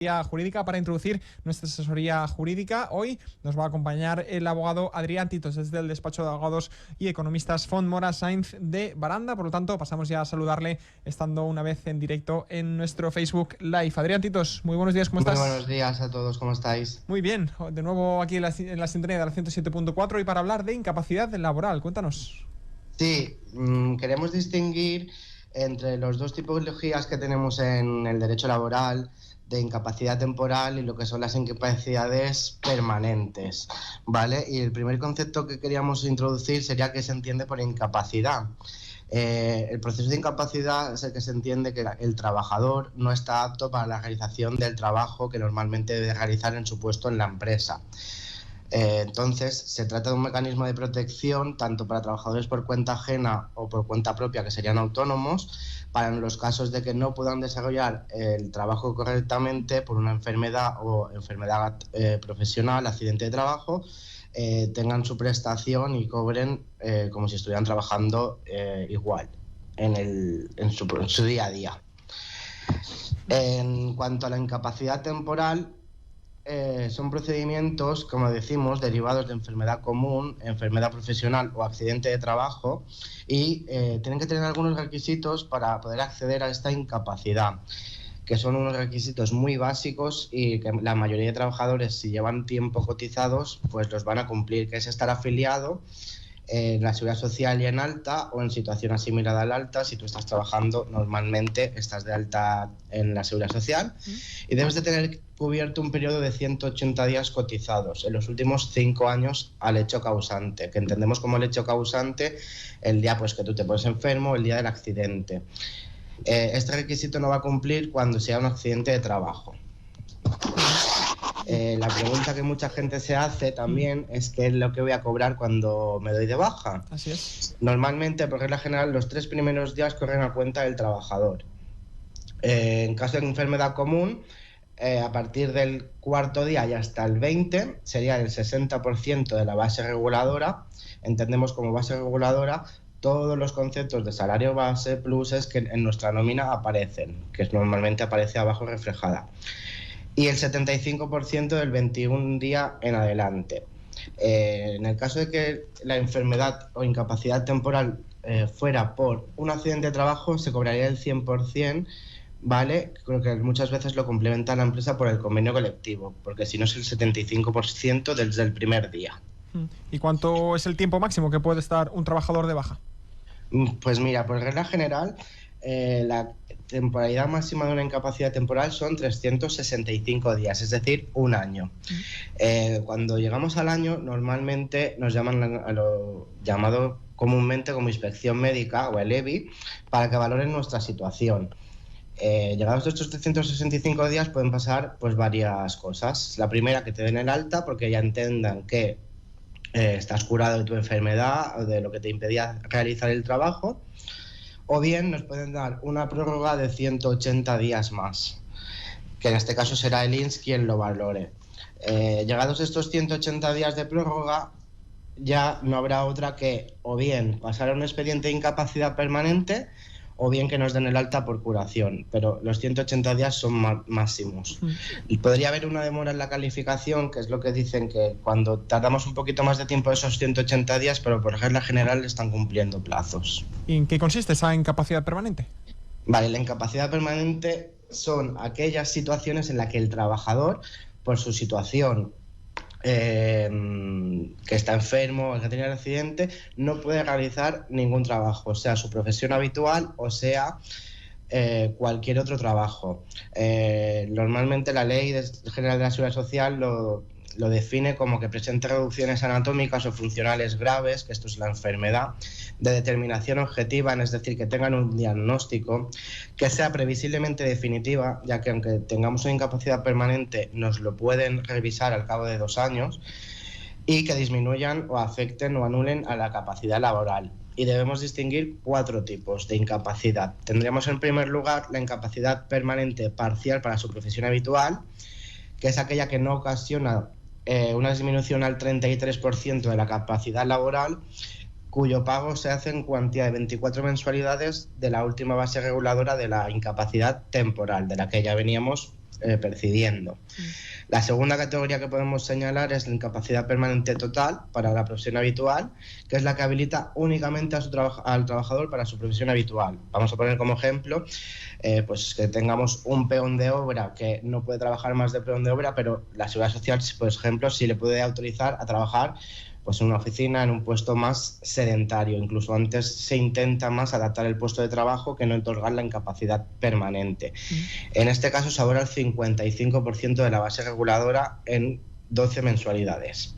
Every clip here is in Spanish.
Jurídica para introducir nuestra asesoría jurídica. Hoy nos va a acompañar el abogado Adrián Titos desde el despacho de abogados y economistas Font Mora Sainz de Baranda. Por lo tanto, pasamos ya a saludarle estando una vez en directo en nuestro Facebook Live. Adrián Titos, muy buenos días, ¿cómo estás? Muy buenos días a todos, ¿cómo estáis? Muy bien, de nuevo aquí en la sintonía de la 107.4 y para hablar de incapacidad laboral. Cuéntanos. Sí, queremos distinguir entre las dos tipologías que tenemos en el derecho laboral, de incapacidad temporal y lo que son las incapacidades permanentes, ¿vale? Y el primer concepto que queríamos introducir sería qué se entiende por incapacidad. El proceso de incapacidad es el que se entiende que el trabajador no está apto para la realización del trabajo que normalmente debe realizar en su puesto en la empresa. Entonces, se trata de un mecanismo de protección tanto para trabajadores por cuenta ajena o por cuenta propia, que serían autónomos, para los casos de que no puedan desarrollar el trabajo correctamente por una enfermedad o enfermedad profesional, accidente de trabajo, tengan su prestación y cobren como si estuvieran trabajando igual en su día a día. En cuanto a la incapacidad temporal, son procedimientos, como decimos, derivados de enfermedad común, enfermedad profesional o accidente de trabajo y tienen que tener algunos requisitos para poder acceder a esta incapacidad, que son unos requisitos muy básicos y que la mayoría de trabajadores, si llevan tiempo cotizados, pues los van a cumplir, que es estar afiliado en la Seguridad Social y en alta o en situación asimilada al alta. Si tú estás trabajando, normalmente estás de alta en la Seguridad Social y debes de tener cubierto un periodo de 180 días cotizados en los últimos 5 años al hecho causante, que entendemos como el hecho causante el día pues que tú te pones enfermo, el día del accidente. Este requisito no va a cumplir cuando sea un accidente de trabajo. La pregunta que mucha gente se hace también es qué es lo que voy a cobrar cuando me doy de baja. Así es. Normalmente, por regla general, los 3 primeros días corren a cuenta del trabajador. En caso de enfermedad común, a partir del 4.º día y hasta el 20 sería el 60% de la base reguladora. Entendemos como base reguladora todos los conceptos de salario base, pluses que en nuestra nómina aparecen, que normalmente aparece abajo reflejada. Y el 75% del 21 día en adelante. En el caso de que la enfermedad o incapacidad temporal fuera por un accidente de trabajo, se cobraría el 100%, ¿vale? Creo que muchas veces lo complementa la empresa por el convenio colectivo, porque si no es el 75% desde el primer día. ¿Y cuánto es el tiempo máximo que puede estar un trabajador de baja? Pues mira, por regla general, la temporalidad máxima de una incapacidad temporal son 365 días, es decir, un año. Cuando llegamos al año, normalmente nos llaman a lo llamado comúnmente como inspección médica o el EBI para que valoren nuestra situación. Llegados a estos 365 días pueden pasar pues varias cosas. La primera, que te den el alta porque ya entendan que estás curado de tu enfermedad o de lo que te impedía realizar el trabajo. O bien nos pueden dar una prórroga de 180 días más, que en este caso será el INS quien lo valore. Llegados estos 180 días de prórroga, ya no habrá otra que o bien pasar a un expediente de incapacidad permanente o bien que nos den el alta por curación, pero los 180 días son máximos. Y podría haber una demora en la calificación, que es lo que dicen que cuando tardamos un poquito más de tiempo de esos 180 días, pero por regla general están cumpliendo plazos. ¿Y en qué consiste esa incapacidad permanente? Vale, la incapacidad permanente son aquellas situaciones en las que el trabajador, por su situación, que está enfermo, que ha tenido el accidente, no puede realizar ningún trabajo, sea su profesión habitual o sea cualquier otro trabajo. Normalmente la Ley General de la Seguridad Social lo define como que presente reducciones anatómicas o funcionales graves, que esto es la enfermedad, de determinación objetiva, es decir, que tengan un diagnóstico, que sea previsiblemente definitiva, ya que aunque tengamos una incapacidad permanente, nos lo pueden revisar al cabo de 2 años, y que disminuyan o afecten o anulen a la capacidad laboral. Y debemos distinguir 4 tipos de incapacidad. Tendríamos en primer lugar la incapacidad permanente parcial para su profesión habitual, que es aquella que no ocasiona una disminución al 33% de la capacidad laboral, cuyo pago se hace en cuantía de 24 mensualidades de la última base reguladora de la incapacidad temporal, de la que ya veníamos percibiendo. La segunda categoría que podemos señalar es la incapacidad permanente total para la profesión habitual, que es la que habilita únicamente al trabajador para su profesión habitual. Vamos a poner como ejemplo pues que tengamos un peón de obra que no puede trabajar más de peón de obra, pero la Seguridad Social, por ejemplo, sí le puede autorizar a trabajar pues en una oficina, en un puesto más sedentario. Incluso antes se intenta más adaptar el puesto de trabajo que no otorgar la incapacidad permanente. En este caso se abona el 55% de la base reguladora en 12 mensualidades.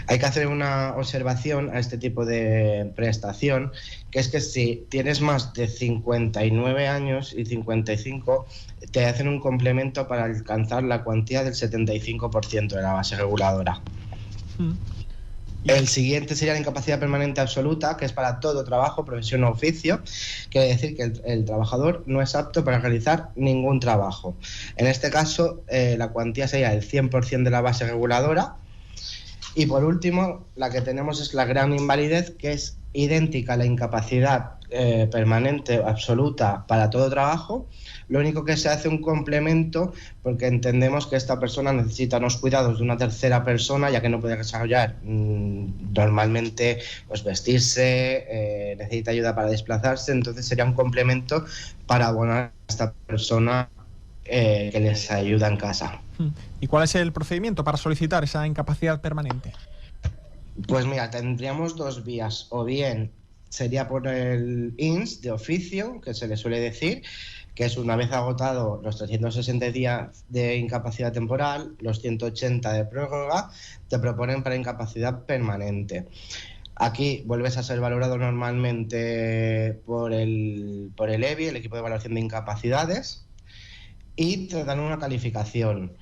Hay que hacer una observación a este tipo de prestación, que es que si tienes más de 59 años y 55, te hacen un complemento para alcanzar la cuantía del 75% de la base reguladora. El siguiente sería la incapacidad permanente absoluta, que es para todo trabajo, profesión o oficio. Quiere decir que el trabajador no es apto para realizar ningún trabajo. En este caso, la cuantía sería el 100% de la base reguladora. Y por último, la que tenemos es la gran invalidez, que es idéntica a la incapacidad permanente absoluta para todo trabajo. Lo único que se hace un complemento porque entendemos que esta persona necesita unos cuidados de una tercera persona, ya que no puede desarrollar normalmente pues vestirse, necesita ayuda para desplazarse, entonces sería un complemento para abonar a esta persona que les ayuda en casa. ¿Y cuál es el procedimiento para solicitar esa incapacidad permanente? Pues mira, tendríamos dos vías, o bien sería por el INS de oficio, que se le suele decir, que es una vez agotado los 360 días de incapacidad temporal, los 180 de prórroga, te proponen para incapacidad permanente. Aquí vuelves a ser valorado normalmente por el EBI, el equipo de evaluación de incapacidades, y te dan una calificación.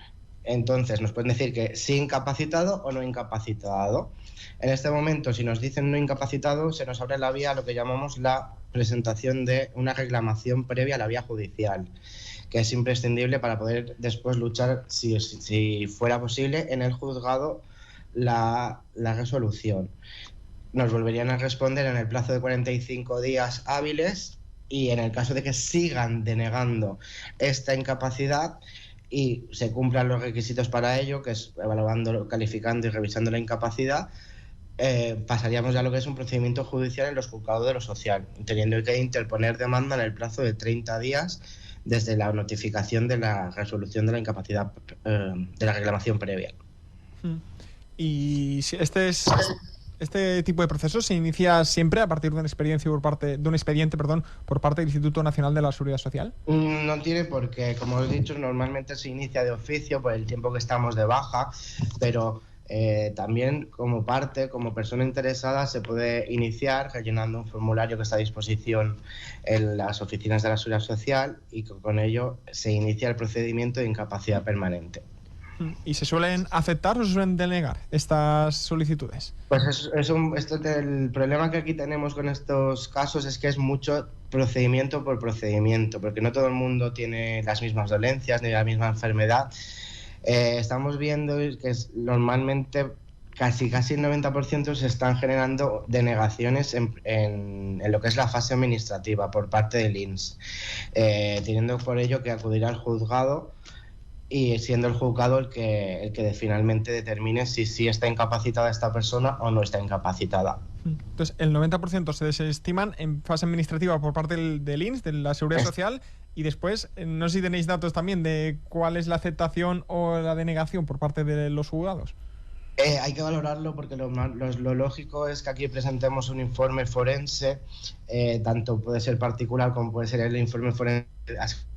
Entonces nos pueden decir que sí incapacitado o no incapacitado. En este momento, si nos dicen no incapacitado, se nos abre la vía a lo que llamamos la presentación de una reclamación previa a la vía judicial, que es imprescindible para poder después luchar, si fuera posible, en el juzgado la resolución. Nos volverían a responder en el plazo de 45 días hábiles y en el caso de que sigan denegando esta incapacidad y se cumplan los requisitos para ello, que es evaluando, calificando y revisando la incapacidad, pasaríamos ya a lo que es un procedimiento judicial en los juzgados de lo social, teniendo que interponer demanda en el plazo de 30 días desde la notificación de la resolución de la incapacidad, de la reclamación previa. Y si este tipo de procesos se inicia siempre a partir de una experiencia de un expediente, por parte del Instituto Nacional de la Seguridad Social. No tiene por qué, como he dicho, normalmente se inicia de oficio por el tiempo que estamos de baja, pero también como persona interesada, se puede iniciar rellenando un formulario que está a disposición en las oficinas de la Seguridad Social y con ello se inicia el procedimiento de incapacidad permanente. ¿Y se suelen aceptar o se suelen denegar estas solicitudes? Pues el problema que aquí tenemos con estos casos es que es mucho procedimiento por procedimiento, porque no todo el mundo tiene las mismas dolencias ni la misma enfermedad. Estamos viendo que normalmente casi el 90% se están generando denegaciones en lo que es la fase administrativa por parte del INS, teniendo por ello que acudir al juzgado y siendo el juzgado el que finalmente determine si está incapacitada esta persona o no está incapacitada. Entonces, el 90% se desestiman en fase administrativa por parte del INS, de la Seguridad Social, y después, no sé si tenéis datos también de cuál es la aceptación o la denegación por parte de los juzgados. Hay que valorarlo porque lo lógico es que aquí presentemos un informe forense, tanto puede ser particular como puede ser el informe forense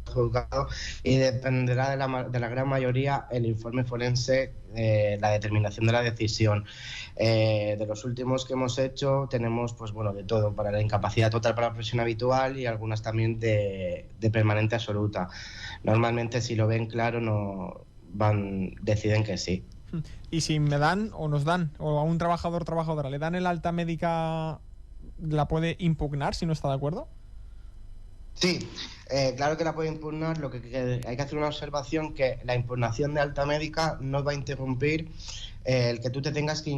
juzgado, y dependerá de la gran mayoría el informe forense, la determinación de la decisión. De los últimos que hemos hecho tenemos pues bueno de todo, para la incapacidad total para la profesión habitual y algunas también de permanente absoluta. Normalmente si lo ven claro deciden que sí. Y si me dan o nos dan, o a un trabajador o trabajadora le dan el alta médica, ¿la puede impugnar si no está de acuerdo? Sí, claro que la puede impugnar. Lo que hay que hacer una observación, que la impugnación de alta médica no va a interrumpir el que tú te tengas que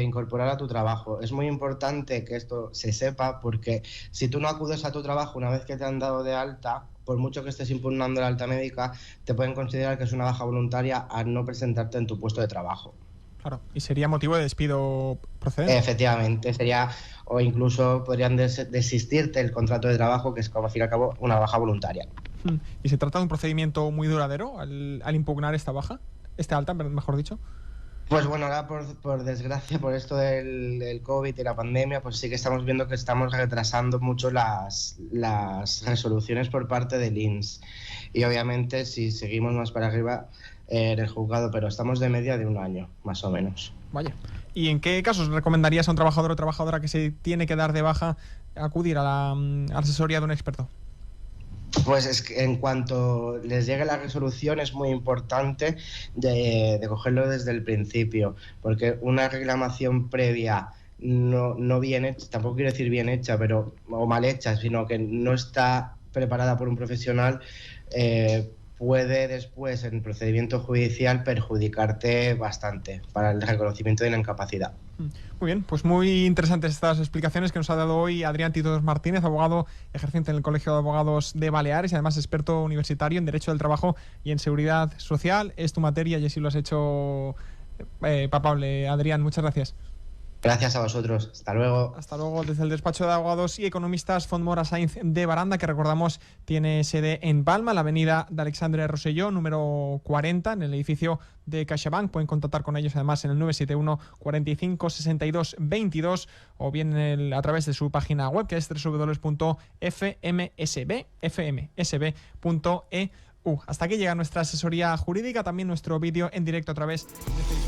incorporar a tu trabajo. Es muy importante que esto se sepa, porque si tú no acudes a tu trabajo una vez que te han dado de alta, por mucho que estés impugnando la alta médica, te pueden considerar que es una baja voluntaria al no presentarte en tu puesto de trabajo. Claro, y sería motivo de despido procedente. Efectivamente, sería, o incluso podrían desistirte el contrato de trabajo, que es, como al fin y al cabo, una baja voluntaria. ¿Y se trata de un procedimiento muy duradero al impugnar esta alta, mejor dicho? Pues bueno, ahora por desgracia, por esto del COVID y la pandemia, pues sí que estamos viendo que estamos retrasando mucho las resoluciones por parte del INS. Y obviamente si seguimos más para arriba en el juzgado, pero estamos de media de un año, más o menos. Vaya. ¿Y en qué casos recomendarías a un trabajador o trabajadora que se tiene que dar de baja acudir a la asesoría de un experto? Pues es que en cuanto les llegue la resolución es muy importante de cogerlo desde el principio, porque una reclamación previa no bien hecha, tampoco quiero decir bien hecha, pero o mal hecha, sino que no está preparada por un profesional, puede después en el procedimiento judicial perjudicarte bastante para el reconocimiento de la incapacidad. Muy bien, pues muy interesantes estas explicaciones que nos ha dado hoy Adrián Titos Martínez, abogado ejerciente en el Colegio de Abogados de Baleares y además experto universitario en Derecho del Trabajo y en Seguridad Social. Es tu materia y así lo has hecho palpable. Adrián, muchas gracias. Gracias a vosotros. Hasta luego. Hasta luego. Desde el despacho de abogados y economistas Font Mora Sainz de Baranda, que recordamos tiene sede en Palma, la avenida de Alexandre Rosselló, número 40, en el edificio de CaixaBank. Pueden contactar con ellos además en el 971 45 62 22 o bien a través de su página web, que es www.fmsb.eu. Hasta aquí llega nuestra asesoría jurídica, también nuestro vídeo en directo a través de Facebook.